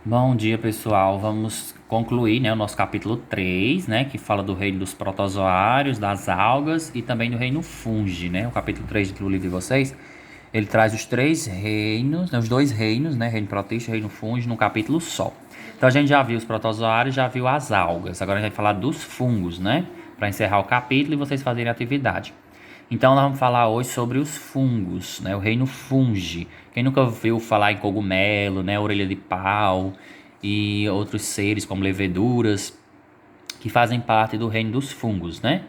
Bom dia, pessoal. Vamos concluir, né, o nosso capítulo 3, né, que fala do reino dos protozoários, das algas e também do reino fungi, né? O capítulo 3 do livro de vocês, ele traz os três reinos, né, os dois reinos, né, reino protista e reino fungi, num capítulo só. Então a gente já viu os protozoários, já viu as algas. Agora a gente vai falar dos fungos, né, para encerrar o capítulo e vocês fazerem a atividade. Então nós vamos falar hoje sobre os fungos, né? O reino fungi. Quem nunca ouviu falar em cogumelo, né? Orelha de pau e outros seres como leveduras que fazem parte do reino dos fungos, né?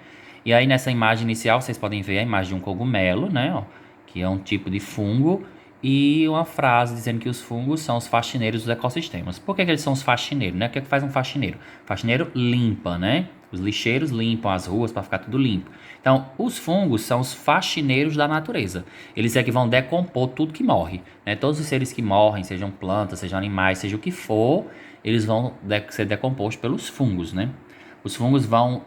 E aí nessa imagem inicial vocês podem ver a imagem de um cogumelo, né? Ó, que é um tipo de fungo e uma frase dizendo que os fungos são os faxineiros dos ecossistemas. Por que eles são os faxineiros, né? O que faz um faxineiro? O faxineiro limpa, né? Os lixeiros limpam as ruas para ficar tudo limpo. Então, os fungos são os faxineiros da natureza. Eles é que vão decompor tudo que morre, né? Todos os seres que morrem, sejam plantas, sejam animais, seja o que for, eles vão ser decompostos pelos fungos, né? Os fungos vão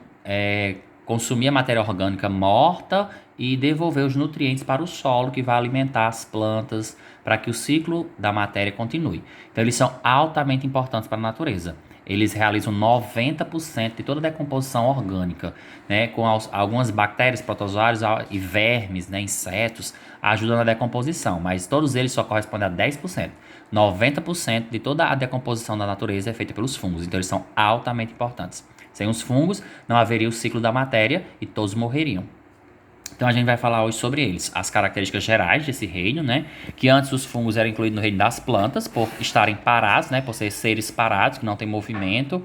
consumir a matéria orgânica morta e devolver os nutrientes para o solo, que vai alimentar as plantas para que o ciclo da matéria continue. Então, eles são altamente importantes para a natureza. Eles realizam 90% de toda a decomposição orgânica, né, com algumas bactérias, protozoários e vermes, né, insetos, ajudando na decomposição, mas todos eles só correspondem a 10%. 90% de toda a decomposição da natureza é feita pelos fungos, então eles são altamente importantes. Sem os fungos, não haveria o ciclo da matéria e todos morreriam. Então a gente vai falar hoje sobre eles, as características gerais desse reino, né? Que antes os fungos eram incluídos no reino das plantas, por estarem parados, né? Por ser seres parados, que não tem movimento,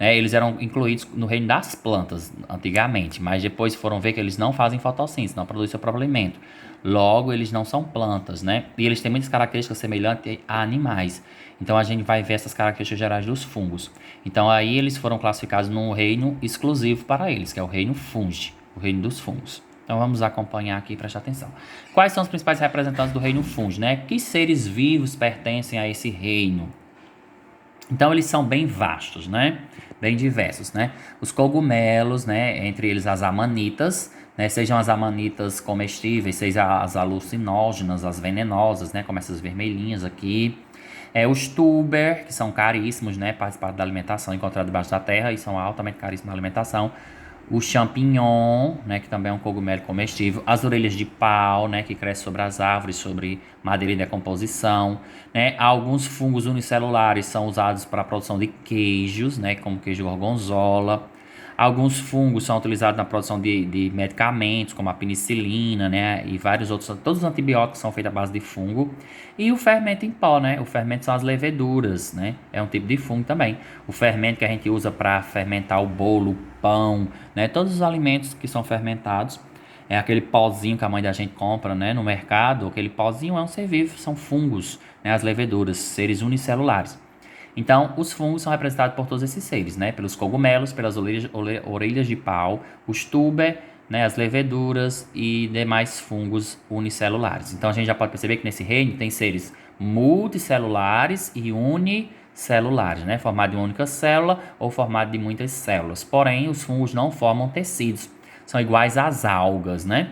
né? Eles eram incluídos no reino das plantas antigamente, mas depois foram ver que eles não fazem fotossíntese, não produzem seu próprio alimento. Logo, eles não são plantas, né? E eles têm muitas características semelhantes a animais. Então a gente vai ver essas características gerais dos fungos. Então aí eles foram classificados num reino exclusivo para eles, que é o reino fungi, o reino dos fungos. Então vamos acompanhar aqui e prestar atenção. Quais são os principais representantes do reino fungi, né? Que seres vivos pertencem a esse reino? Então eles são bem vastos, né? Bem diversos, né? Os cogumelos, né? Entre eles as amanitas, né? Sejam as amanitas comestíveis, sejam as alucinógenas, as venenosas, né? Como essas vermelhinhas aqui. Os tuber, que são caríssimos, né? Faz parte da alimentação, encontrados debaixo da terra e são altamente caríssimos na alimentação. O champignon, né, que também é um cogumelo comestível, as orelhas de pau, né, que cresce sobre as árvores, sobre madeira em decomposição, né, alguns fungos unicelulares são usados para a produção de queijos, né, como queijo gorgonzola. Alguns fungos são utilizados na produção de medicamentos, como a penicilina, né, e vários outros. Todos os antibióticos são feitos à base de fungo. E o fermento em pó, né? O fermento são as leveduras, né? É um tipo de fungo também. O fermento que a gente usa para fermentar o bolo, o pão, né? Todos os alimentos que são fermentados. É aquele pozinho que a mãe da gente compra, né, no mercado. Aquele pozinho é um ser vivo, são fungos, né? As leveduras, seres unicelulares. Então, os fungos são representados por todos esses seres, né? Pelos cogumelos, pelas orelhas de pau, os tuber, né? As leveduras e demais fungos unicelulares. Então, a gente já pode perceber que nesse reino tem seres multicelulares e unicelulares, né? Formado de uma única célula ou formado de muitas células. Porém, os fungos não formam tecidos. São iguais às algas, né?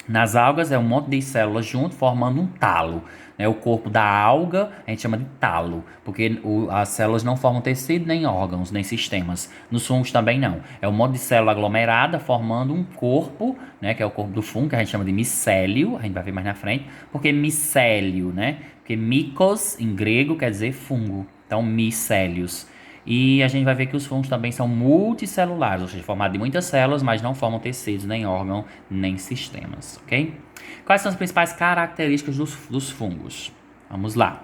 Nas algas é um monte de células junto formando um talo, né? O corpo da alga a gente chama de talo, porque as células não formam tecido, nem órgãos, nem sistemas. Nos fungos também não. É um monte de célula aglomerada formando um corpo, né? Que é o corpo do fungo, que a gente chama de micélio, a gente vai ver mais na frente. Porque micélio, né? Porque micos, em grego, quer dizer fungo. Então, micélios. E a gente vai ver que os fungos também são multicelulares, ou seja, formados de muitas células, mas não formam tecidos, nem órgãos, nem sistemas, ok? Quais são as principais características dos fungos? Vamos lá.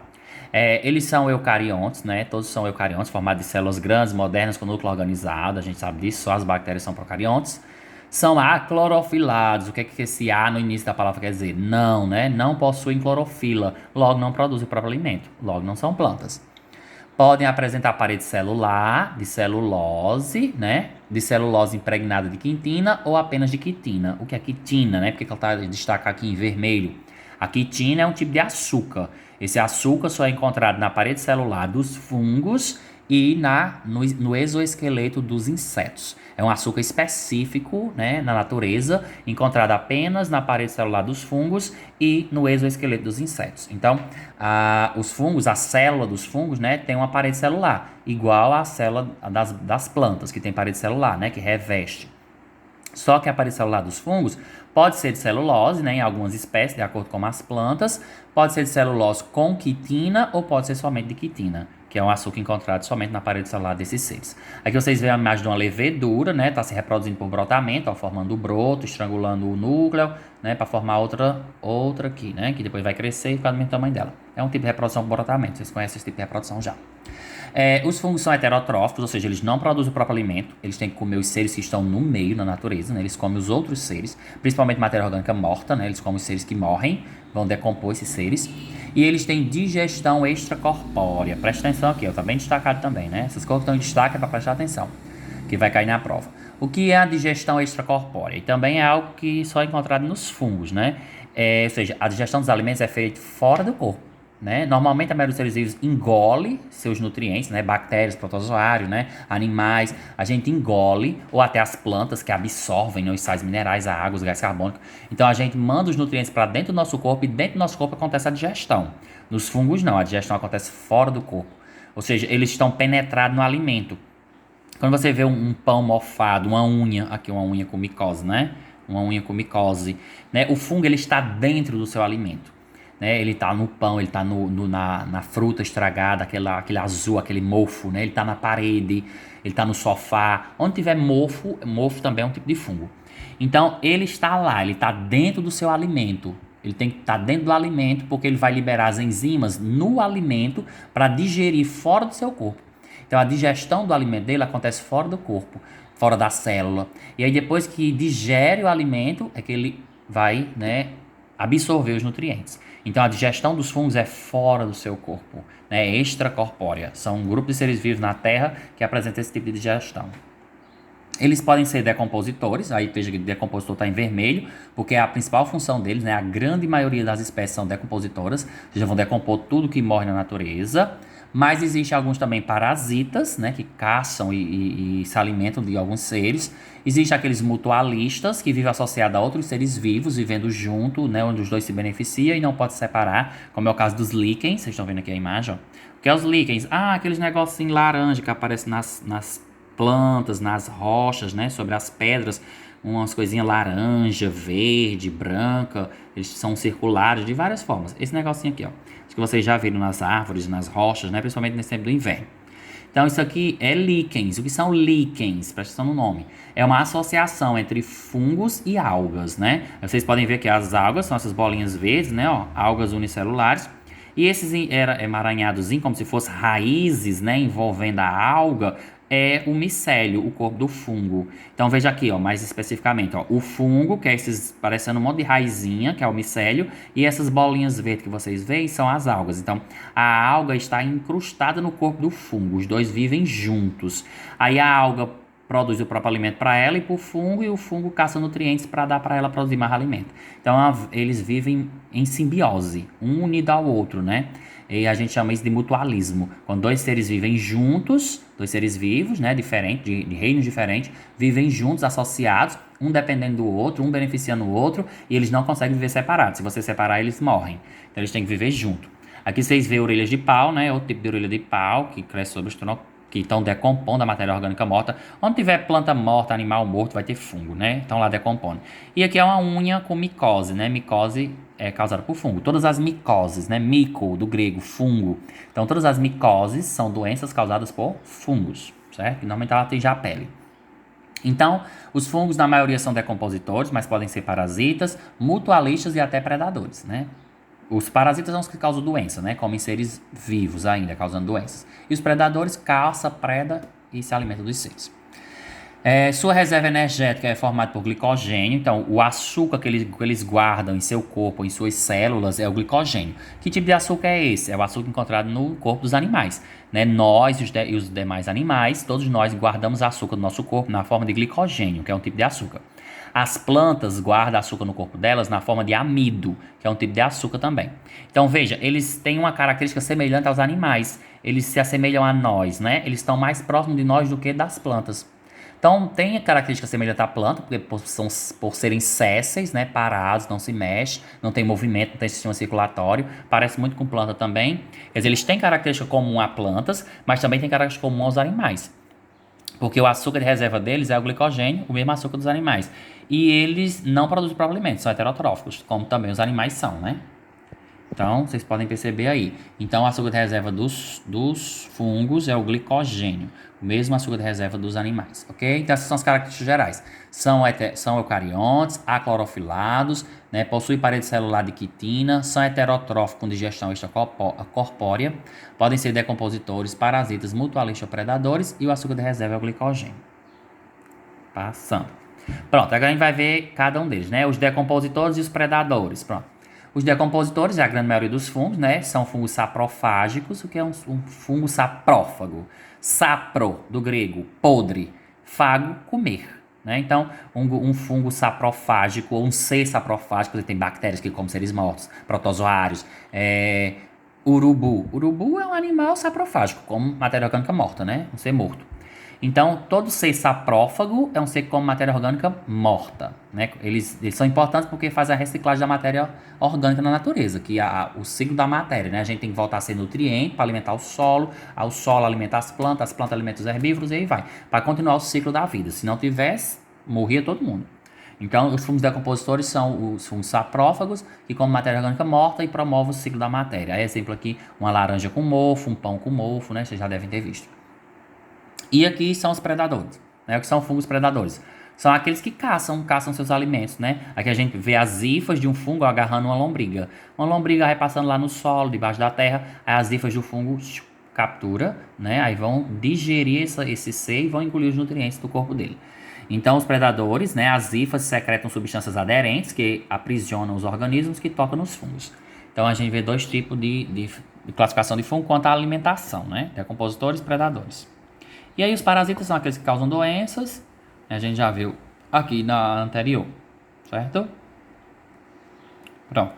Eles são eucariontes, né? Todos são eucariontes, formados de células grandes, modernas, com núcleo organizado. A gente sabe disso, só as bactérias são procariontes. São aclorofilados. O que é que esse A no início da palavra quer dizer? Não, né? Não possuem clorofila, logo não produzem o próprio alimento, logo não são plantas. Podem apresentar parede celular, de celulose, né? De celulose impregnada de quitina ou apenas de quitina. O que é quitina, né? Porque ela está destacada aqui em vermelho. A quitina é um tipo de açúcar. Esse açúcar só é encontrado na parede celular dos fungos e no exoesqueleto dos insetos. É um açúcar específico, né, na natureza, encontrado apenas na parede celular dos fungos e no exoesqueleto dos insetos. Então, os fungos, a célula dos fungos, né, tem uma parede celular, igual à célula das plantas, que tem parede celular, né, que reveste. Só que a parede celular dos fungos pode ser de celulose, né, em algumas espécies, de acordo com as plantas, pode ser de celulose com quitina ou pode ser somente de quitina, que é um açúcar encontrado somente na parede celular desses seres. Aqui vocês veem a imagem de uma levedura, né, está se reproduzindo por brotamento, ó, formando o broto, estrangulando o núcleo, né, para formar outra aqui, né, que depois vai crescer e ficar do mesmo tamanho dela. É um tipo de reprodução por brotamento, vocês conhecem esse tipo de reprodução já. Os fungos são heterotróficos, ou seja, eles não produzem o próprio alimento, eles têm que comer os seres que estão no meio, na natureza, né? Eles comem os outros seres, principalmente matéria orgânica morta, né? Eles comem os seres que morrem, vão decompor esses seres. E eles têm digestão extracorpórea. Presta atenção aqui, está bem destacado também, né? Essas coisas que estão em destaque é para prestar atenção, que vai cair na prova. O que é a digestão extracorpórea? E também é algo que só é encontrado nos fungos, né? Ou seja, a digestão dos alimentos é feita fora do corpo. Né? Normalmente a maioria dos seres vivos engole seus nutrientes, né? Bactérias, protozoários, né? Animais, a gente engole, ou até as plantas que absorvem, né, os sais minerais, a água, os gás carbônicos. Então a gente manda os nutrientes para dentro do nosso corpo e dentro do nosso corpo acontece a digestão. Nos fungos não, a digestão acontece fora do corpo. Ou seja, eles estão penetrados no alimento. Quando você vê um pão mofado, uma unha, aqui uma unha com micose, né? Uma unha com micose, né? O fungo ele está dentro do seu alimento. Né, ele está no pão, ele está na fruta estragada, aquele azul, aquele mofo, né? Ele está na parede, ele está no sofá. Onde tiver mofo também é um tipo de fungo. Então, ele está lá, ele está dentro do seu alimento. Ele tem que estar dentro do alimento porque ele vai liberar as enzimas no alimento para digerir fora do seu corpo. Então, a digestão do alimento dele acontece fora do corpo, fora da célula. E aí, depois que digere o alimento, é que ele vai, né, absorver os nutrientes. Então, a digestão dos fungos é fora do seu corpo, né? É extracorpórea. São um grupo de seres vivos na Terra que apresenta esse tipo de digestão. Eles podem ser decompositores, aí veja que o decompositor está em vermelho, porque a principal função deles, né? A grande maioria das espécies são decompositoras, ou seja, vão decompor tudo que morre na natureza. Mas existem alguns também parasitas, né, que caçam e se alimentam de alguns seres. Existem aqueles mutualistas, que vivem associados a outros seres vivos, vivendo junto, né, onde os dois se beneficiam e não podem se separar, como é o caso dos líquens. Vocês estão vendo aqui a imagem, ó. O que é os líquens? Aqueles negocinhos laranja que aparecem nas plantas, nas rochas, né, sobre as pedras, umas coisinhas laranja, verde, branca. Eles são circulares de várias formas. Esse negocinho aqui, ó, que vocês já viram nas árvores, nas rochas, né? Principalmente nesse tempo do inverno. Então, isso aqui é líquens. O que são líquens? Presta atenção no nome. É uma associação entre fungos e algas, né? Vocês podem ver que as algas são essas bolinhas verdes, né? Ó, algas unicelulares. E esses emaranhados, como se fossem raízes, né? Envolvendo a alga, é o micélio, o corpo do fungo. Então veja aqui, ó, mais especificamente, ó, o fungo, que é esses parecendo um monte de raizinha, que é o micélio, e essas bolinhas verdes que vocês veem são as algas. Então a alga está incrustada no corpo do fungo, os dois vivem juntos. Aí a alga produz o próprio alimento para ela e para o fungo, e o fungo caça nutrientes para dar para ela produzir mais alimento. Então eles vivem em simbiose, um unido ao outro, né? E a gente chama isso de mutualismo. Quando dois seres vivem juntos, dois seres vivos, né, diferentes, de reinos diferentes, vivem juntos, associados, um dependendo do outro, um beneficiando o outro, e eles não conseguem viver separados. Se você separar, eles morrem. Então eles têm que viver junto. Aqui vocês veem orelhas de pau, né, outro tipo de orelha de pau, que cresce sobre os troncos, que estão decompondo a matéria orgânica morta. Onde tiver planta morta, animal morto, vai ter fungo, né? Estão lá decompondo. E aqui é uma unha com micose, né? Micose é causada por fungo. Todas as micoses, né? Mico, do grego, fungo. Então, todas as micoses são doenças causadas por fungos, certo? E normalmente ela atinge a pele. Então, os fungos, na maioria, são decompositores, mas podem ser parasitas, mutualistas e até predadores, né? Os parasitas são os que causam doença, né? Comem seres vivos ainda, causando doenças. E os predadores caça, preda e se alimentam dos seres. Sua reserva energética é formada por glicogênio. Então, o açúcar que eles guardam em seu corpo, em suas células, é o glicogênio. Que tipo de açúcar é esse? É o açúcar encontrado no corpo dos animais, né? Nós e os demais animais, todos nós guardamos açúcar no nosso corpo na forma de glicogênio, que é um tipo de açúcar. As plantas guardam açúcar no corpo delas na forma de amido, que é um tipo de açúcar também. Então, veja, eles têm uma característica semelhante aos animais. Eles se assemelham a nós, né? Eles estão mais próximos de nós do que das plantas. Então, tem a característica semelhante à planta, porque por serem sésseis, né, parados, não se mexe, não tem movimento, não tem sistema circulatório, parece muito com planta também. Quer dizer, eles têm característica comum a plantas, mas também têm característica comum aos animais. Porque o açúcar de reserva deles é o glicogênio, o mesmo açúcar dos animais. E eles não produzem próprios alimentos, são heterotróficos, como também os animais são, né? Então, vocês podem perceber aí. Então, o açúcar de reserva dos fungos é o glicogênio, o mesmo açúcar de reserva dos animais, ok? Então, essas são as características gerais. São eucariontes, aclorofilados, né? Possuem parede celular de quitina, são heterotróficos com digestão extracorpórea, podem ser decompositores, parasitas, mutualistas ou predadores, e o açúcar de reserva é o glicogênio. Passando. Pronto, agora a gente vai ver cada um deles, né? Os decompositores e os predadores, pronto. Os decompositores, a grande maioria dos fungos, né, são fungos saprofágicos. O que é um fungo saprófago? Sapro, do grego, podre. Fago, comer. Né? Então, um fungo saprofágico, ou um ser saprofágico, ele tem bactérias que comem seres mortos, protozoários. Urubu. Urubu é um animal saprofágico, como matéria orgânica morta, né? Um ser morto. Então, todo ser saprófago é um ser que come matéria orgânica morta. Né? Eles são importantes porque fazem a reciclagem da matéria orgânica na natureza, que é o ciclo da matéria. Né? A gente tem que voltar a ser nutriente para alimentar o solo alimenta as plantas alimentam os herbívoros e aí vai. Para continuar o ciclo da vida. Se não tivesse, morria todo mundo. Então, os fungos decompositores são os fungos saprófagos, que comem matéria orgânica morta e promovem o ciclo da matéria. Aí, exemplo aqui, uma laranja com mofo, um pão com mofo, né? Vocês já devem ter visto. E aqui são os predadores, né? O que são fungos predadores? São aqueles que caçam seus alimentos, né? Aqui a gente vê as hifas de um fungo agarrando uma lombriga. Uma lombriga vai passando lá no solo, debaixo da terra, aí as hifas do fungo captura, né? Aí vão digerir esse ser e vão engolir os nutrientes do corpo dele. Então, os predadores, né? As hifas secretam substâncias aderentes que aprisionam os organismos que tocam nos fungos. Então, a gente vê dois tipos de classificação de fungo quanto à alimentação, né? Decompositores e predadores. E aí os parasitas são aqueles que causam doenças, a gente já viu aqui na anterior, certo? Pronto.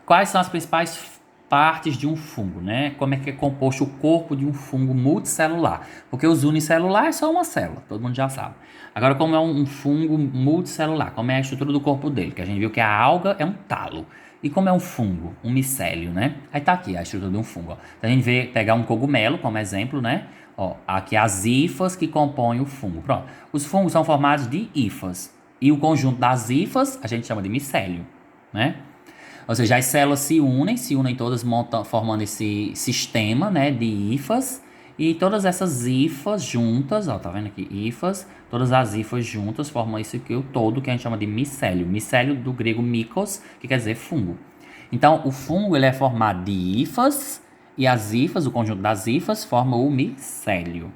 Quais são as principais partes de um fungo, né? Como é que é composto o corpo de um fungo multicelular? Porque os unicelulares são uma célula, todo mundo já sabe. Agora, como é um fungo multicelular, como é a estrutura do corpo dele? Que a gente viu que a alga é um talo. E como é um fungo? Um micélio, né? Aí tá aqui a estrutura de um fungo. Ó. Então, a gente pegar um cogumelo como exemplo, né? Ó, aqui as hifas que compõem o fungo. Pronto. Os fungos são formados de hifas. E o conjunto das hifas a gente chama de micélio, né? Ou seja, as células se unem todas formando esse sistema, né, de hifas. E todas essas hifas juntas, ó, tá vendo aqui? Hifas, todas as hifas juntas formam isso aqui, o todo, que a gente chama de micélio. Micélio do grego micos, que quer dizer fungo. Então, o fungo ele é formado de hifas, e as hifas, o conjunto das hifas, forma o micélio.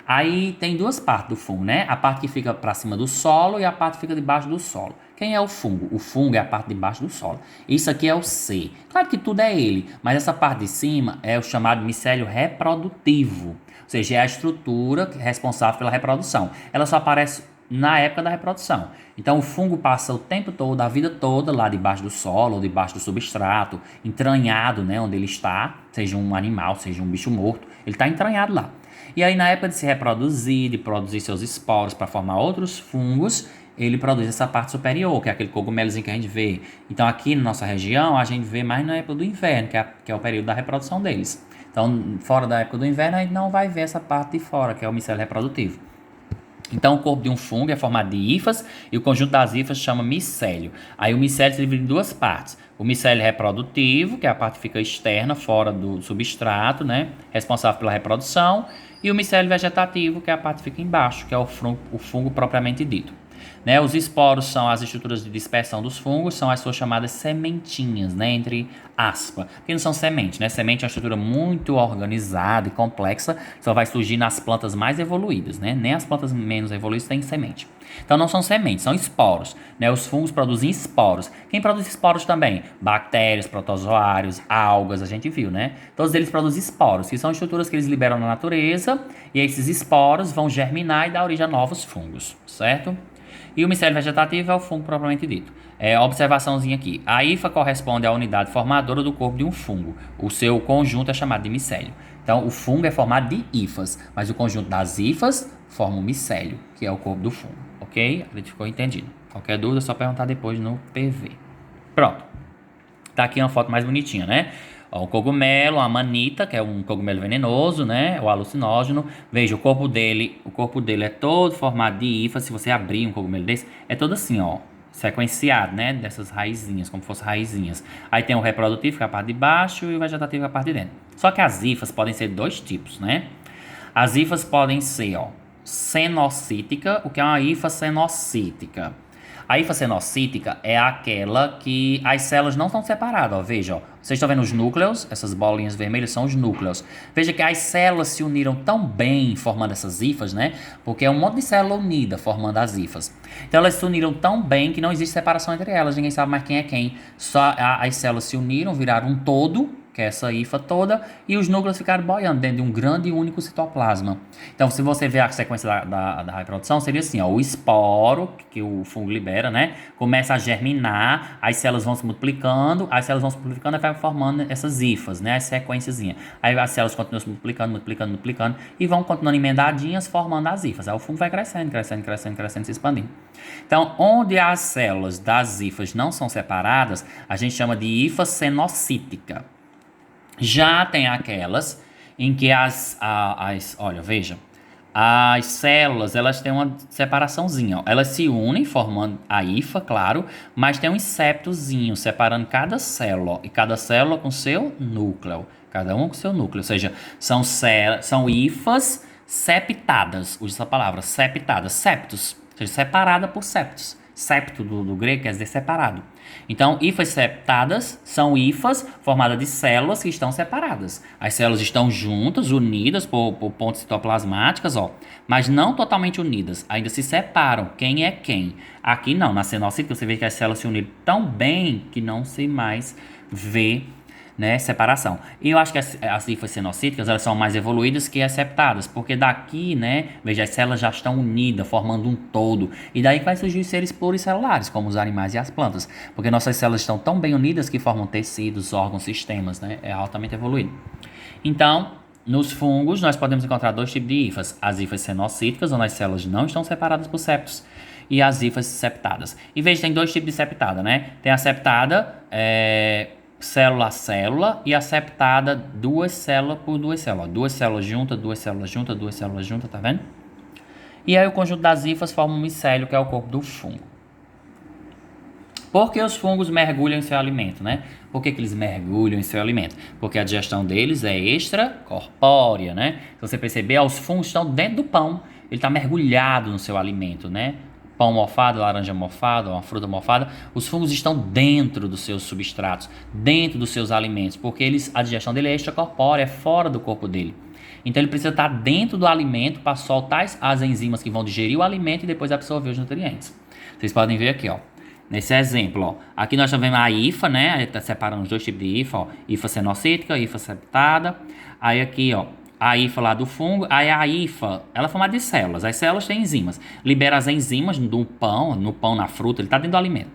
Aí tem duas partes do fungo, né? A parte que fica para cima do solo e a parte que fica debaixo do solo. Quem é o fungo? O fungo é a parte de baixo do solo. Isso aqui é o C. Claro que tudo é ele, mas essa parte de cima é o chamado micélio reprodutivo. Ou seja, é a estrutura responsável pela reprodução. Ela só aparece na época da reprodução. Então, o fungo passa o tempo todo, a vida toda, lá debaixo do solo, ou debaixo do substrato, entranhado, né, onde ele está, seja um animal, seja um bicho morto, ele está entranhado lá. E aí, na época de se reproduzir, de produzir seus esporos para formar outros fungos, ele produz essa parte superior, que é aquele cogumelozinho que a gente vê. Então, aqui na nossa região, a gente vê mais na época do inverno, que é o período da reprodução deles. Então, fora da época do inverno, a gente não vai ver essa parte de fora, que é o micélio reprodutivo. Então, o corpo de um fungo é formado de hifas e o conjunto das hifas chama micélio. Aí o micélio se divide em duas partes. O micélio reprodutivo, que é a parte que fica externa, fora do substrato, né, responsável pela reprodução. E o micélio vegetativo, que é a parte que fica embaixo, que é o fungo propriamente dito. Né, os esporos são as estruturas de dispersão dos fungos, são as suas chamadas sementinhas, né, entre aspas. Porque não são sementes, né? Semente é uma estrutura muito organizada e complexa, só vai surgir nas plantas mais evoluídas, né? Nem as plantas menos evoluídas têm semente. Então não são sementes, são esporos. Né? Os fungos produzem esporos. Quem produz esporos também? Bactérias, protozoários, algas, a gente viu, né? Todos eles produzem esporos, que são estruturas que eles liberam na natureza, e esses esporos vão germinar e dar origem a novos fungos, certo? E o micélio vegetativo é o fungo propriamente dito. Observaçãozinha aqui. A hifa corresponde à unidade formadora do corpo de um fungo. O seu conjunto é chamado de micélio. Então, o fungo é formado de hifas, mas o conjunto das hifas forma o micélio, que é o corpo do fungo. Ok? Acredito que ficou entendido. Qualquer dúvida é só perguntar depois no PV. Pronto. Tá aqui uma foto mais bonitinha, né? Ó, o cogumelo, a manita, que é um cogumelo venenoso, né? O alucinógeno. Veja, o corpo dele é todo formado de hifas. Se você abrir um cogumelo desse, é todo assim, ó, sequenciado, né? Dessas raizinhas, como se fossem raizinhas. Aí tem o reprodutivo, que é a parte de baixo, e o vegetativo, que é a parte de dentro. Só que as hifas podem ser dois tipos, né? As hifas podem ser, ó, cenocítica. O que é uma hifa cenocítica? A hifa cenocítica é aquela que as células não estão separadas, ó. Veja, ó. Vocês estão vendo os núcleos? Essas bolinhas vermelhas são os núcleos. Veja que as células se uniram tão bem formando essas hifas, né? Porque é um monte de célula unida formando as hifas. Então elas se uniram tão bem que não existe separação entre elas. Ninguém sabe mais quem é quem. Só as células se uniram, viraram um todo, que é essa hifa toda, e os núcleos ficaram boiando dentro de um grande e único citoplasma. Então, se você ver a sequência da reprodução, seria assim, ó, o esporo, que o fungo libera, né, começa a germinar, as células vão se multiplicando, e vai formando essas hifas, né, as sequenciazinhas. Aí as células continuam se multiplicando, e vão continuando emendadinhas, formando as hifas. Aí o fungo vai crescendo, se expandindo. Então, onde as células das hifas não são separadas, a gente chama de hifa cenocítica. Já tem aquelas em que olha, veja, as células, elas têm uma separaçãozinha, ó. Elas se unem formando a hifa, claro, mas tem um septozinho separando cada célula, ó, e cada célula com seu núcleo, cada uma com seu núcleo, ou seja, são hifas septadas, usa essa palavra, septadas, septos, ou seja, separada por septos. Septo do grego quer dizer separado. Então, hifas septadas são hifas formadas de células que estão separadas. As células estão juntas, unidas por pontes citoplasmáticas, ó, mas não totalmente unidas. Ainda se separam quem é quem. Aqui não, na cenocítica você vê que as células se uniram tão bem que não se mais vê, né, separação. E eu acho que as hifas cenocíticas, elas são mais evoluídas que as septadas, porque daqui, né, veja, as células já estão unidas, formando um todo, e daí vai surgir os seres pluricelulares, como os animais e as plantas, porque nossas células estão tão bem unidas que formam tecidos, órgãos, sistemas, né, é altamente evoluído. Então, nos fungos, nós podemos encontrar dois tipos de hifas, as hifas cenocíticas, onde as células não estão separadas por septos, e as hifas septadas. E veja, tem dois tipos de septada, né, tem a septada, célula a célula, e a septada duas células por duas células. Duas células juntas, tá vendo? E aí o conjunto das hifas forma um micélio, que é o corpo do fungo. Por que os fungos mergulham em seu alimento, né? Por que eles mergulham em seu alimento? Porque a digestão deles é extracorpórea, né? Se você perceber, os fungos estão dentro do pão. Ele está mergulhado no seu alimento, né? Pão mofado, laranja mofada, uma fruta mofada, os fungos estão dentro dos seus substratos, dentro dos seus alimentos, porque a digestão dele é extracorpórea, é fora do corpo dele. Então ele precisa estar dentro do alimento para soltar as enzimas que vão digerir o alimento e depois absorver os nutrientes. Vocês podem ver aqui, ó, nesse exemplo, ó, aqui nós estamos vendo a hifa, né, a gente está separando os dois tipos de hifa, ó, hifa cenocítica, hifa septada, aí aqui, ó, a hifa lá do fungo, aí a hifa, ela é formada de células, as células têm enzimas, libera as enzimas no pão, na fruta, ele está dentro do alimento.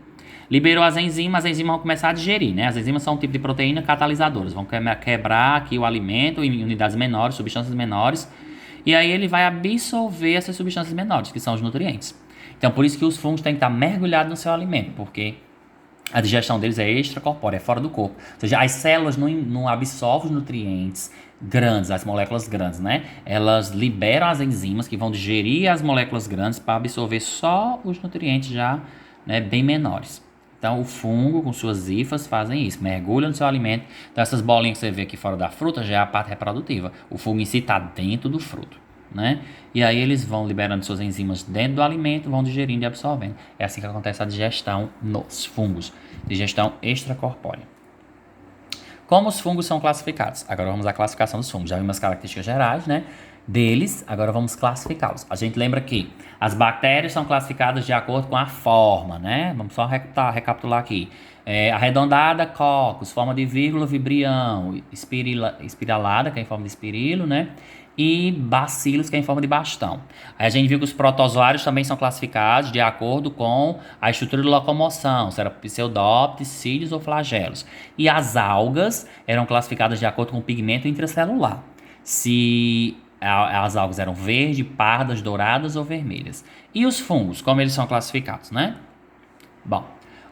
Liberou as enzimas vão começar a digerir, né? As enzimas são um tipo de proteína catalisadoras, vão quebrar aqui o alimento em unidades menores, substâncias menores, e aí ele vai absorver essas substâncias menores, que são os nutrientes. Então, por isso que os fungos têm que estar mergulhados no seu alimento, porque a digestão deles é extracorpórea, é fora do corpo. Ou seja, as células não absorvem os nutrientes grandes, as moléculas grandes, né? Elas liberam as enzimas que vão digerir as moléculas grandes para absorver só os nutrientes já, né, bem menores. Então, o fungo, com suas hifas, fazem isso, mergulham no seu alimento. Então, essas bolinhas que você vê aqui fora da fruta já é a parte reprodutiva. O fungo em si está dentro do fruto, né? E aí eles vão liberando suas enzimas dentro do alimento, vão digerindo e absorvendo. É assim que acontece a digestão nos fungos, digestão extracorpórea. Como os fungos são classificados? Agora vamos à classificação dos fungos. Já vimos as características gerais, né, deles, agora vamos classificá-los. A gente lembra que as bactérias são classificadas de acordo com a forma, né? Vamos só recapitular aqui. Arredondada, cocos, forma de vírgula, vibrião, espiralada, que é em forma de espirilo, né? E bacilos, que é em forma de bastão. Aí a gente viu que os protozoários também são classificados de acordo com a estrutura de locomoção, se era pseudóptes, cílios ou flagelos. E as algas eram classificadas de acordo com o pigmento intracelular. Se as algas eram verde, pardas, douradas ou vermelhas. E os fungos, como eles são classificados, né? Bom,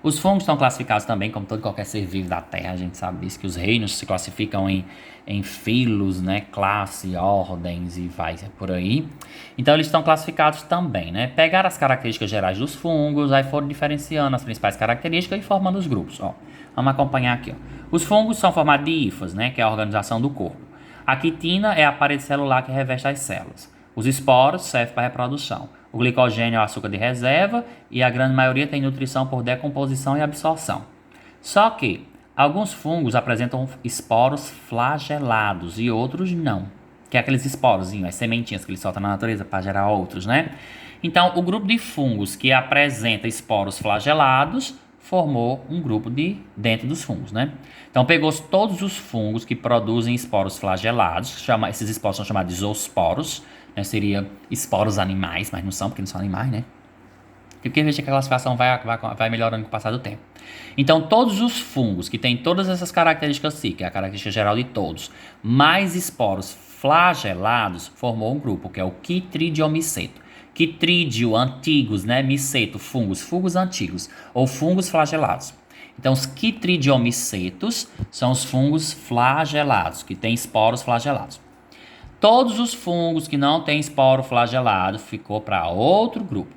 os fungos estão classificados também, como todo qualquer ser vivo da Terra, a gente sabe disso, que os reinos se classificam em filos, né, classe, ordens e vai por aí. Então eles estão classificados também, né? Pegaram as características gerais dos fungos, aí foram diferenciando as principais características e formando os grupos. Ó, vamos acompanhar aqui. Ó. Os fungos são formados de hifas, né, que é a organização do corpo. A quitina é a parede celular que reveste as células. Os esporos servem para a reprodução. O glicogênio é o açúcar de reserva e a grande maioria tem nutrição por decomposição e absorção. Só que alguns fungos apresentam esporos flagelados e outros não. Que é aqueles esporozinhos, as sementinhas que eles soltam na natureza para gerar outros, né? Então, o grupo de fungos que apresenta esporos flagelados formou um grupo dentro dos fungos, né? Então, pegou todos os fungos que produzem esporos flagelados, esses esporos são chamados de zoosporos, né? Seria esporos animais, mas não são, porque não são animais, né? Porque veja que a classificação vai melhorando com o passar do tempo. Então, todos os fungos que têm todas essas características assim, que é a característica geral de todos, mais esporos flagelados, formou um grupo, que é o quitridiomiceto. Quitrídeo, antigos, né? Miceto, fungos antigos, ou fungos flagelados. Então, os quitridiomicetos são os fungos flagelados, que têm esporos flagelados. Todos os fungos que não têm esporo flagelado ficou para outro grupo.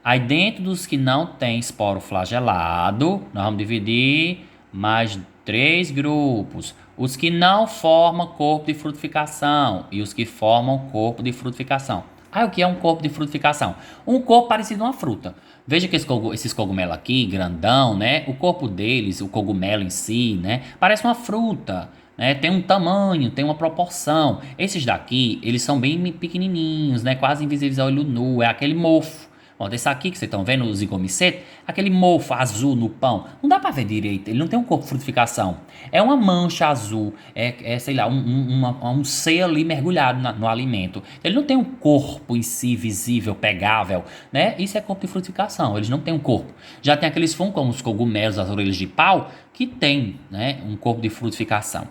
Aí dentro dos que não têm esporo flagelado, nós vamos dividir mais 3 grupos. Os que não formam corpo de frutificação e os que formam corpo de frutificação. O que é um corpo de frutificação? Um corpo parecido a uma fruta. Veja que esses cogumelos aqui, grandão, né? O corpo deles, o cogumelo em si, né? Parece uma fruta. Né, tem um tamanho, tem uma proporção. Esses daqui, eles são bem pequenininhos, né, quase invisíveis ao olho nu. É aquele mofo. Ó, desse aqui que vocês estão vendo, o zigomiceto, aquele mofo azul no pão. Não dá pra ver direito, ele não tem um corpo de frutificação. É uma mancha azul, sei lá, um ser ali mergulhado no alimento. Ele não tem um corpo em si visível, pegável, né? Isso é corpo de frutificação, eles não têm um corpo. Já tem aqueles fungos, como os cogumelos, as orelhas de pau, que tem, né, um corpo de frutificação.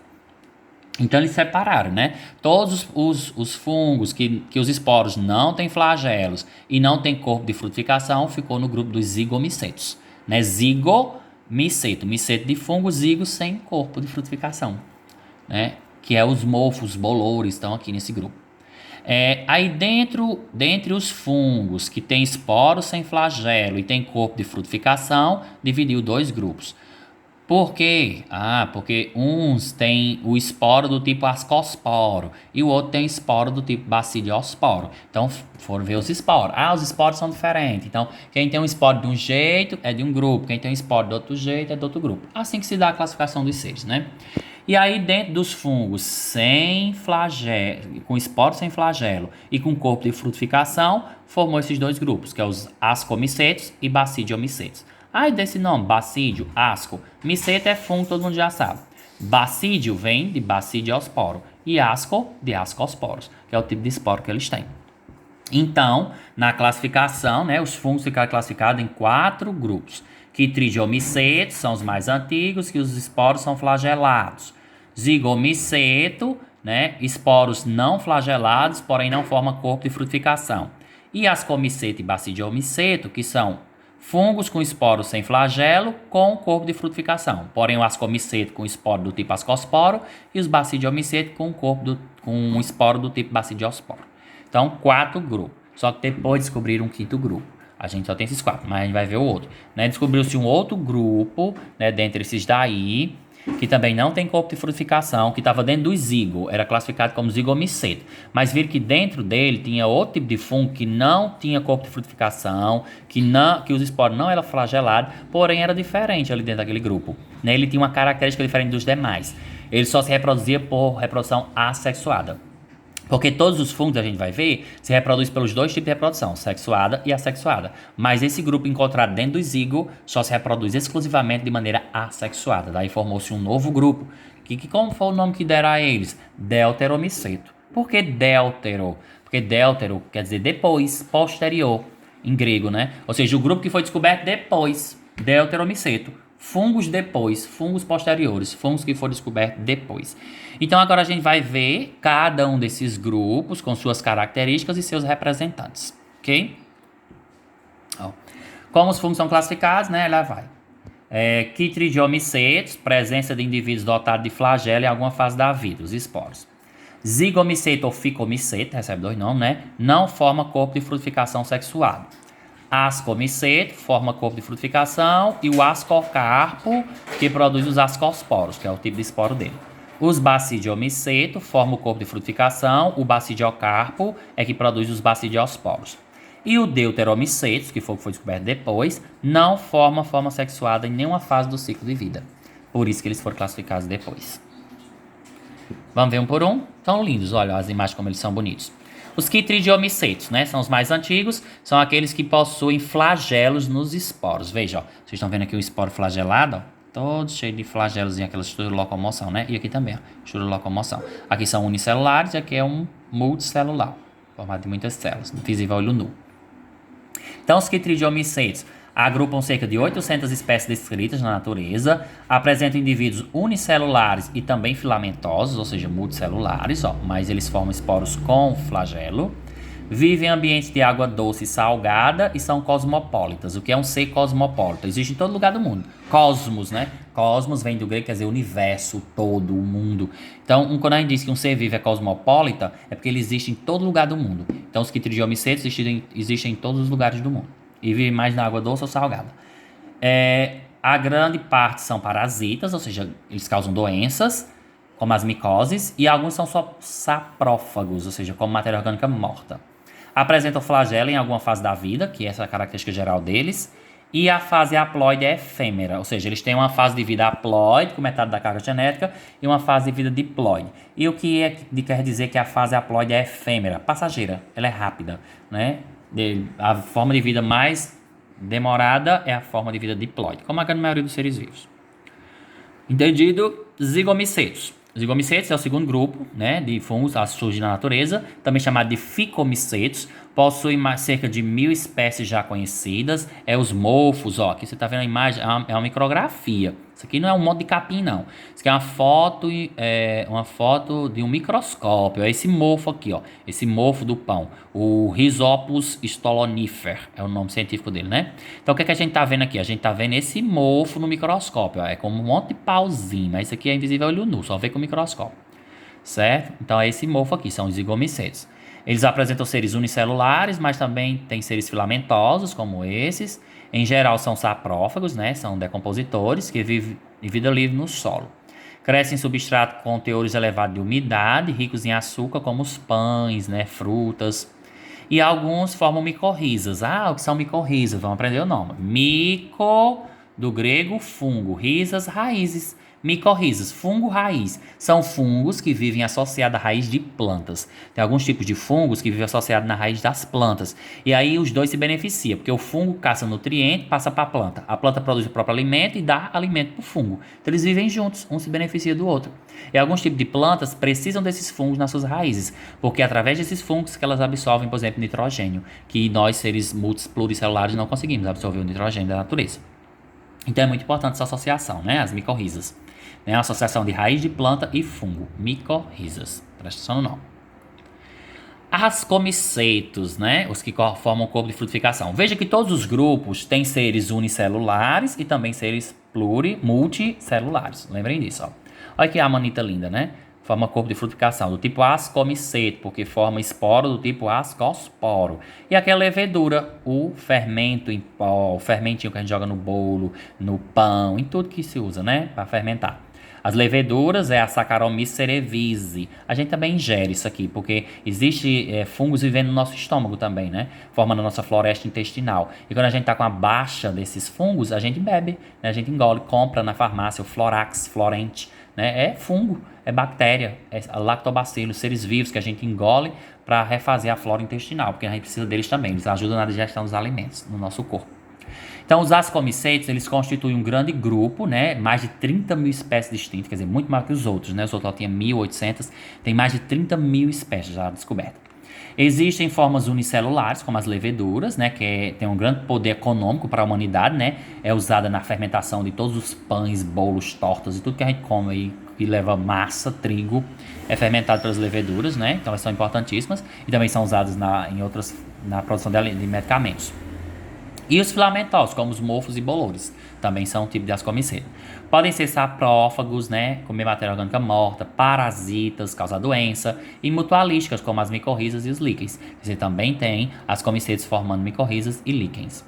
Então eles separaram, né? Todos os fungos que os esporos não têm flagelos e não têm corpo de frutificação ficou no grupo dos zigomicetos, né? Zigomiceto, miceto de fungo, zigo sem corpo de frutificação, né? Que é os mofos, bolores, estão aqui nesse grupo. Aí dentre os fungos que têm esporos sem flagelo e têm corpo de frutificação, dividiu 2 grupos. Por quê? Porque uns têm o esporo do tipo ascosporo e o outro tem esporo do tipo baciliosporo. Então, foram ver os esporos. Os esporos são diferentes. Então, quem tem um esporo de um jeito é de um grupo, quem tem um esporo de outro jeito é de outro grupo. Assim que se dá a classificação dos seres, né? E aí, dentro dos fungos sem flagelo, com esporo sem flagelo e com corpo de frutificação, formou esses 2 grupos, que é os ascomicetos e bacidiomicetos. Aí desse nome, bacídio, asco, miceto é fungo, todo mundo já sabe. Bacídio vem de bacidiosporo e asco de ascosporos, que é o tipo de esporo que eles têm. Então, na classificação, né, os fungos ficaram classificados em 4 grupos. Quitridiomicetos são os mais antigos, que os esporos são flagelados. Zigomiceto, né, esporos não flagelados, porém não formam corpo de frutificação. E ascomiceto e bacidiomiceto, que são fungos com esporos sem flagelo com corpo de frutificação. Porém, o ascomiceto com esporo do tipo ascosporo e os bacidiomiceto com um esporo do tipo bacidiosporo. Então, 4 grupos. Só que depois descobriram um 5º grupo. A gente só tem esses 4, mas a gente vai ver o outro. Né? Descobriu-se um outro grupo, né, dentre esses daí, que também não tem corpo de frutificação, que estava dentro do zigo, era classificado como zigomiceto. Mas viram que dentro dele tinha outro tipo de fungo que não tinha corpo de frutificação, que os esporos não eram flagelados, porém era diferente ali dentro daquele grupo. Né? Ele tinha uma característica diferente dos demais. Ele só se reproduzia por reprodução assexuada. Porque todos os fungos, a gente vai ver, se reproduz pelos dois tipos de reprodução, sexuada e assexuada. Mas esse grupo encontrado dentro do zigo só se reproduz exclusivamente de maneira assexuada. Daí formou-se um novo grupo. Como foi o nome que deram a eles? Deuteromiceto. Por que deutero? Porque deutero quer dizer depois, posterior, em grego, né? Ou seja, o grupo que foi descoberto depois, deuteromiceto. Fungos depois, fungos posteriores, fungos que foram descobertos depois. Então agora a gente vai ver cada um desses grupos com suas características e seus representantes, ok? Ó. Como os fungos são classificados, né? Lá vai. Quitridiomicetos, presença de indivíduos dotados de flagelo em alguma fase da vida, os esporos. Zigomiceto ou ficomiceto, recebe dois nomes, né? Não forma corpo de frutificação sexuado. Ascomiceto forma corpo de frutificação e o ascocarpo, que produz os ascosporos, que é o tipo de esporo dele. Os bacidiomiceto formam o corpo de frutificação, o bacidiocarpo é que produz os bacidiosporos. E o deuteromiceto, que foi descoberto depois, não forma forma sexuada em nenhuma fase do ciclo de vida. Por isso que eles foram classificados depois. Vamos ver um por um? São lindos, olha as imagens como eles são bonitos. Os quitridiomicetos, né, são os mais antigos, são aqueles que possuem flagelos nos esporos. Veja, ó, vocês estão vendo aqui o esporo flagelado, ó, todo cheio de flagelos em aquela estrutura de locomoção, né? E aqui também, ó, estrutura de locomoção. Aqui são unicelulares e aqui é um multicelular, formado de muitas células, visível ao olho nu. Então, os quitridiomicetos agrupam cerca de 800 espécies descritas na natureza, apresentam indivíduos unicelulares e também filamentosos, ou seja, multicelulares, ó, mas eles formam esporos com flagelo, vivem em ambientes de água doce e salgada e são cosmopolitas. O que é um ser cosmopolita? Existe em todo lugar do mundo. Cosmos, né? Cosmos vem do grego, quer dizer universo, todo, o mundo. Então, quando a gente diz que um ser vivo é cosmopolita, é porque ele existe em todo lugar do mundo. Então, os quitridiomicetos existem em todos os lugares do mundo. E vivem mais na água doce ou salgada. A grande parte são parasitas, ou seja, eles causam doenças, como as micoses, e alguns são só saprófagos, ou seja, como matéria orgânica morta. Apresentam flagelo em alguma fase da vida, que essa é a característica geral deles, e a fase haploide é efêmera, ou seja, eles têm uma fase de vida haploide, com metade da carga genética, e uma fase de vida diploide. E o que quer dizer que a fase haploide é efêmera? Passageira, ela é rápida, né? A forma de vida mais demorada é a forma de vida diploide, como a grande maioria dos seres vivos. Entendido? Zigomicetos. Zigomicetos é o segundo grupo, né, de fungos a surgir na natureza, também chamado de ficomicetos, possui cerca de 1000 espécies já conhecidas. Os mofos, ó, aqui você está vendo a imagem, é uma micrografia. Isso aqui não é um monte de capim, não. Isso aqui é uma foto de um microscópio. É esse mofo aqui, ó, esse mofo do pão, o Rhizopus stolonifer, é o nome científico dele, né? Então o que a gente está vendo aqui? A gente está vendo esse mofo no microscópio, ó. É como um monte de pauzinho, mas isso aqui é invisível ao olho nu, só vê com o microscópio, certo? Então é esse mofo aqui, são os zigomicetos. Eles apresentam seres unicelulares, mas também tem seres filamentosos, como esses. Em geral são saprófagos, né? São decompositores que vivem de vida livre no solo. Crescem em substrato com teores elevados de umidade, ricos em açúcar, como os pães, né? Frutas. E alguns formam micorrizas. O que são micorrizas? Vamos aprender o nome. Mico, do grego fungo, risas, raízes. Micorrizas, fungo raiz, são fungos que vivem associados à raiz de plantas. Tem alguns tipos de fungos que vivem associados na raiz das plantas. E aí os dois se beneficiam, porque o fungo caça nutriente, passa para a planta produz o próprio alimento e dá alimento para o fungo. Então eles vivem juntos, um se beneficia do outro. E alguns tipos de plantas precisam desses fungos nas suas raízes, porque é através desses fungos que elas absorvem, por exemplo, nitrogênio, que nós, seres pluricelulares, não conseguimos absorver o nitrogênio da natureza. Então é muito importante essa associação, né? As micorrizas. A associação de raiz de planta e fungo, micorrizas. Presta atenção no nome. Ascomicetos, né? Os que formam o corpo de frutificação. Veja que todos os grupos têm seres unicelulares e também seres multicelulares. Lembrem disso, ó. Olha que a manita linda, né? Forma corpo de frutificação do tipo ascomiceto, porque forma esporo do tipo ascosporo. E aqui a levedura, o fermento em pó, o fermentinho que a gente joga no bolo, no pão, em tudo que se usa, né? Para fermentar. As leveduras é a Saccharomyces cerevisiae. A gente também ingere isso aqui, porque existe fungos vivendo no nosso estômago também, né? Formando a nossa floresta intestinal. E quando a gente está com a baixa desses fungos, a gente bebe, né? A gente engole, compra na farmácia o Florax, Florente, né? É fungo, é bactéria, é lactobacillus, seres vivos que a gente engole para refazer a flora intestinal, porque a gente precisa deles também, eles ajudam na digestão dos alimentos no nosso corpo. Então, os ascomicêtos, eles constituem um grande grupo, né? Mais de 30 mil espécies distintas, quer dizer, muito maior que os outros, né? Os outros tinham 1.800, tem mais de 30 mil espécies já descobertas. Existem formas unicelulares, como as leveduras, né? Que tem um grande poder econômico para a humanidade, né? É usada na fermentação de todos os pães, bolos, tortas e tudo que a gente come aí, que leva massa, trigo, é fermentado pelas leveduras, né? Então, elas são importantíssimas e também são usadas na produção de medicamentos. E os filamentosos, como os mofos e bolores, também são um tipo de ascomiceta. Podem ser saprófagos, né, comer matéria orgânica morta, parasitas, causar doença, e mutualísticas, como as micorrizas e os líquens. Você também tem ascomicetas formando micorrizas e líquens.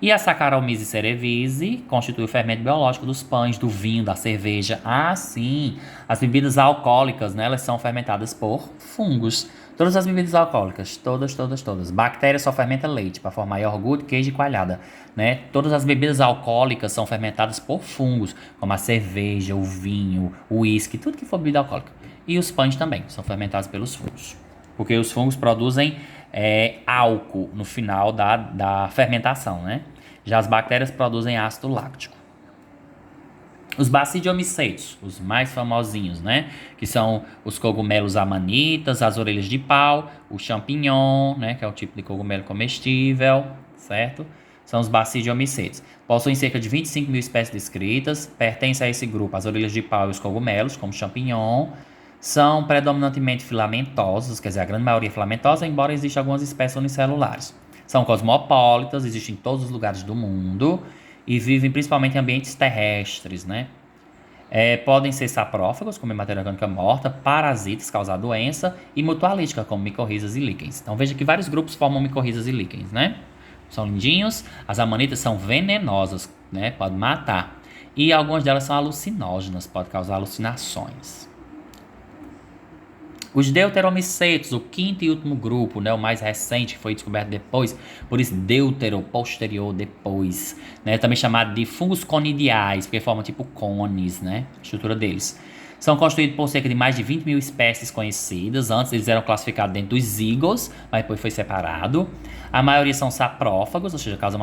E a Saccharomyces cerevisiae constitui o fermento biológico dos pães, do vinho, da cerveja. Ah, sim! As bebidas alcoólicas, né, elas são fermentadas por fungos. Todas as bebidas alcoólicas, todas. Bactérias só fermentam leite para formar iogurte, queijo e coalhada, né? Todas as bebidas alcoólicas são fermentadas por fungos, como a cerveja, o vinho, o uísque, tudo que for bebida alcoólica. E os pães também são fermentados pelos fungos. Porque os fungos produzem álcool no final da fermentação, né? Já as bactérias produzem ácido láctico. Os basidiomicetos, os mais famosinhos, né? Que são os cogumelos amanitas, as orelhas de pau, o champignon, né? Que é o tipo de cogumelo comestível, certo? São os basidiomicetos. Possuem cerca de 25 mil espécies descritas. Pertencem a esse grupo as orelhas de pau e os cogumelos, como o champignon. São predominantemente filamentosos, quer dizer, a grande maioria é filamentosa, embora existam algumas espécies unicelulares. São cosmopolitas, existem em todos os lugares do mundo e vivem principalmente em ambientes terrestres, né? Podem ser saprófagos, comer matéria orgânica morta, parasitas, causar doença, e mutualística, como micorrizas e líquens. Então veja que vários grupos formam micorrizas e líquens, né? São lindinhos, as amanitas são venenosas, né? Podem matar. E algumas delas são alucinógenas, podem causar alucinações. Os deuteromicetos, o quinto e último grupo, né, o mais recente, que foi descoberto depois, por isso deutero, posterior, depois, né, também chamado de fungos conidiais, porque formam tipo cones, né, a estrutura deles. São constituídos por cerca de mais de 20 mil espécies conhecidas. Antes eles eram classificados dentro dos zigos, mas depois foi separado. A maioria são saprófagos, ou seja, causam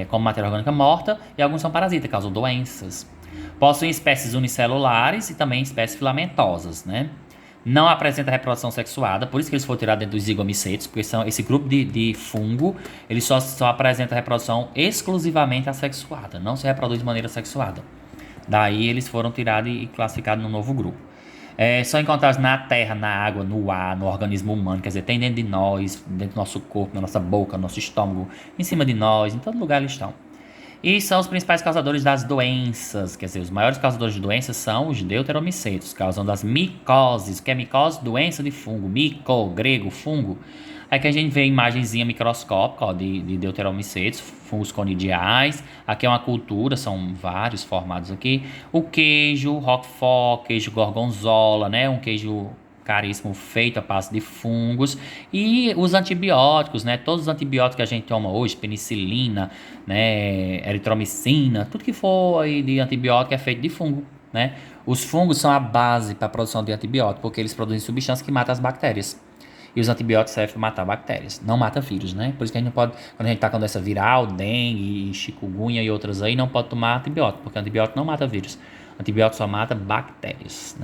como matéria orgânica morta, e alguns são parasitas, causam doenças. Possuem espécies unicelulares e também espécies filamentosas, né? Não apresenta reprodução sexuada, por isso que eles foram tirados dentro dos zigomicetos, porque são esse grupo de fungo, ele só apresenta reprodução exclusivamente assexuada, não se reproduz de maneira sexuada. Daí eles foram tirados e classificados no novo grupo. São encontrados na terra, na água, no ar, no organismo humano, quer dizer, tem dentro de nós, dentro do nosso corpo, na nossa boca, no nosso estômago, em cima de nós, em todo lugar eles estão. E são os principais causadores das doenças, quer dizer, os maiores causadores de doenças são os deuteromicetos, causam das micoses, que é micose, doença de fungo, mico, grego, fungo. Aqui a gente vê a imagenzinha microscópica, ó, de deuteromicetos, fungos conidiais. Aqui é uma cultura, são vários formados aqui. O queijo, roquefort, queijo gorgonzola, né, um queijo caríssimo feito a base de fungos, e os antibióticos, né? Todos os antibióticos que a gente toma hoje, penicilina, né? Eritromicina, tudo que for aí de antibiótico é feito de fungo, né? Os fungos são a base para a produção de antibiótico, porque eles produzem substâncias que matam as bactérias. E os antibióticos servem para matar bactérias, não mata vírus, né? Por isso que a gente não pode, quando a gente está com doença viral, dengue, chikungunya e outras aí, não pode tomar antibiótico, porque antibiótico não mata vírus. Antibiótico só mata bactérias, né?